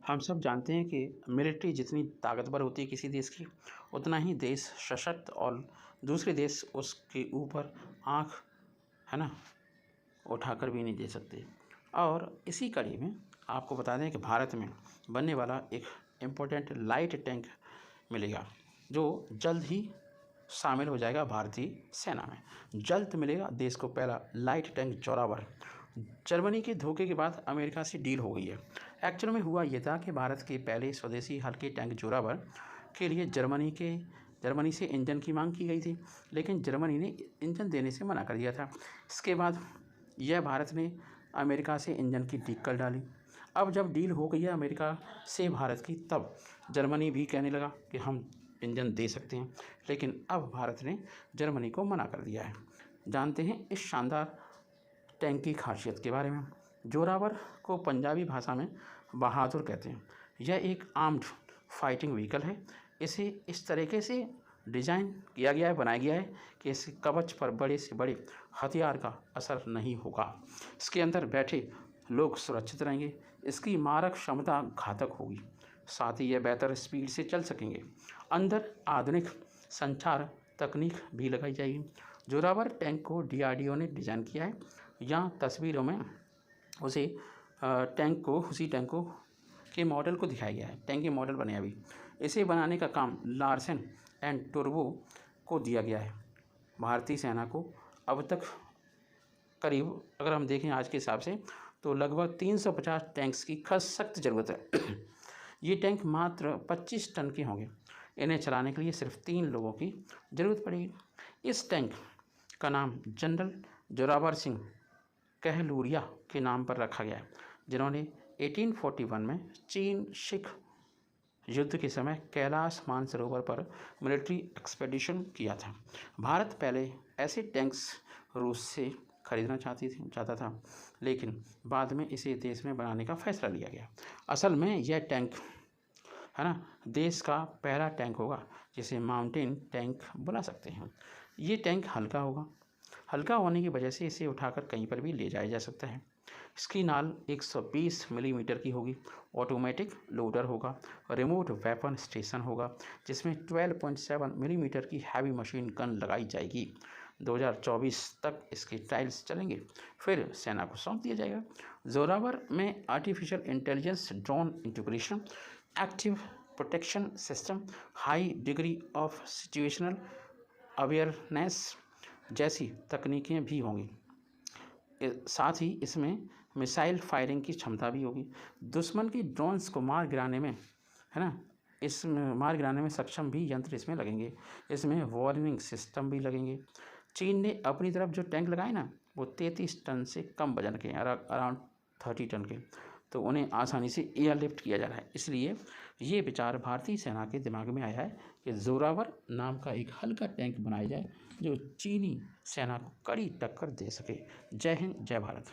हम सब जानते हैं कि मिलिट्री जितनी ताकतवर होती है किसी देश की, उतना ही देश सशक्त और दूसरे देश उसके ऊपर आँख, है ना, उठाकर भी नहीं दे सकते। और इसी कड़ी में आपको बता दें कि भारत में बनने वाला एक इम्पोर्टेंट लाइट टैंक मिलेगा, जो जल्द ही शामिल हो जाएगा भारतीय सेना में। जल्द मिलेगा देश को पहला लाइट टैंक जोरावर। जर्मनी के धोखे के बाद अमेरिका से डील हो गई है। एक्चुअल में हुआ ये था कि भारत के पहले स्वदेशी हल्के टैंक जोरावर के लिए जर्मनी से इंजन की मांग की गई थी, लेकिन जर्मनी ने इंजन देने से मना कर दिया था। इसके बाद यह भारत ने अमेरिका से इंजन की डील कर डाली। अब जब डील हो गई है अमेरिका से भारत की, तब जर्मनी भी कहने लगा कि हम इंजन दे सकते हैं, लेकिन अब भारत ने जर्मनी को मना कर दिया है। जानते हैं इस शानदार टैंक की खासियत के बारे में। जोरावर को पंजाबी भाषा में बहादुर कहते हैं। यह एक आर्म्ड फाइटिंग व्हीकल है। इसे इस तरीके से डिज़ाइन किया गया है, बनाया गया है कि इस कवच पर बड़े से बड़े हथियार का असर नहीं होगा। इसके अंदर बैठे लोग सुरक्षित रहेंगे। इसकी मारक क्षमता घातक होगी, साथ ही यह बेहतर स्पीड से चल सकेंगे। अंदर आधुनिक संचार तकनीक भी लगाई जाएगी। जोरावर टैंक को DRDO ने डिज़ाइन किया है। यहाँ तस्वीरों में उसी टैंक को के मॉडल को दिखाया गया है। टैंक के मॉडल बने अभी। इसे बनाने का काम लार्सन एंड टुर्बो को दिया गया है। भारतीय सेना को अब तक करीब, अगर हम देखें आज के हिसाब से, तो लगभग 350 टैंक्स की सख्त ज़रूरत है। ये टैंक मात्र 25 टन के होंगे। इन्हें चलाने के लिए सिर्फ 3 लोगों की ज़रूरत पड़ेगी। इस टैंक का नाम जनरल जोरावर सिंह कहलूरिया के नाम पर रखा गया है, जिन्होंने 1841 में चीन सिख युद्ध के समय कैलाश मानसरोवर पर मिलिट्री एक्सपेडिशन किया था। भारत पहले ऐसे टैंक्स रूस से खरीदना चाहता था, लेकिन बाद में इसे देश में बनाने का फैसला लिया गया। असल में यह टैंक, है ना, देश का पहला टैंक होगा जिसे माउंटेन टैंक बुला सकते हैं। ये टैंक हल्का होगा। हल्का होने की वजह से इसे उठाकर कहीं पर भी ले जाया जा सकता है। इसकी नाल 120 मिलीमीटर की होगी। ऑटोमेटिक लोडर होगा। रिमोट वेपन स्टेशन होगा, जिसमें 12.7 मिलीमीटर की हैवी मशीन गन लगाई जाएगी। 2024 तक इसके ट्रायल्स चलेंगे, फिर सेना को सौंप दिया जाएगा। जोरावर में artificial intelligence, drone integration, active protection system, high degree of situational awareness जैसी तकनीकें भी होंगी। साथ ही इसमें मिसाइल फायरिंग की क्षमता भी होगी। दुश्मन की ड्रोन्स को मार गिराने में, है ना, इसमें मार गिराने में सक्षम भी यंत्र इसमें लगेंगे। इसमें वार्निंग सिस्टम भी लगेंगे। चीन ने अपनी तरफ जो टैंक लगाए ना, वो 33 टन से कम वजन के, अराउंड 30 टन के, तो उन्हें आसानी से एयरलिफ्ट किया जा रहा है। इसलिए ये विचार भारतीय सेना के दिमाग में आया है कि जोरावर नाम का एक हल्का टैंक बनाया जाए, जो चीनी सेना को कड़ी टक्कर दे सके। जय हिंद, जय भारत।